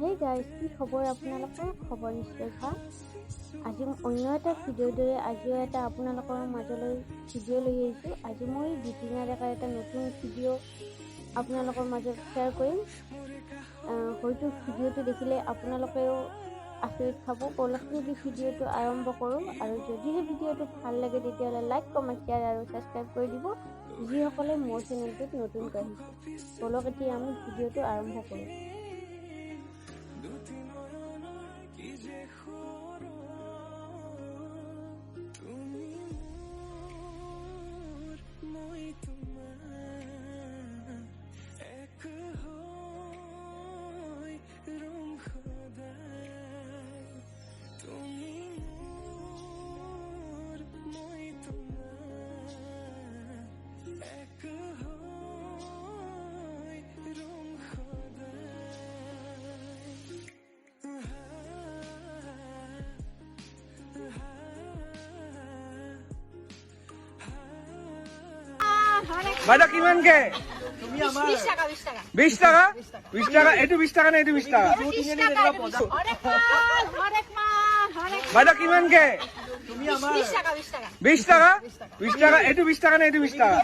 Hey guys, কি খবৰ আপোনালোকৰ? খবৰ নিশ্চয় ভাল। আজি অন্য এটা ভিডিঅ'ৰ দৰে আজিও এটা আপোনালোকৰ মাজলৈ ভিডিঅ' লৈ আহিছোঁ। আজি মই বিটিঙা ডেকাৰ এটা নতুন ভিডিঅ' আপোনালোকৰ মাজত শ্বেয়াৰ কৰিম। হয়তো ভিডিঅ'টো দেখিলে আপোনালোকেও আচৰিত খাব। বলকচোন ভিডিঅ'টো আৰম্ভ কৰোঁ। আৰু যদিহে ভিডিঅ'টো ভাল লাগে তেতিয়াহ'লে লাইক, কমেণ্ট, শ্বেয়াৰ আৰু ছাবস্ক্ৰাইব কৰি দিব, যিসকলে মোৰ চেনেলটোত নতুনকৈ আহিছে। বলক এতিয়া আমি ভিডিঅ'টো আৰম্ভ কৰোঁ। বাইদা কিমান কে? 20 টাকা। 20 টাকা? 20 টাকা, এইটো 20 টাকা না এইটো 20 টাকা? বাইদা কিমান কে? 20 টাকা। 20 টাকা, এইটো 20 টাকা না এইটো 20 টাকা?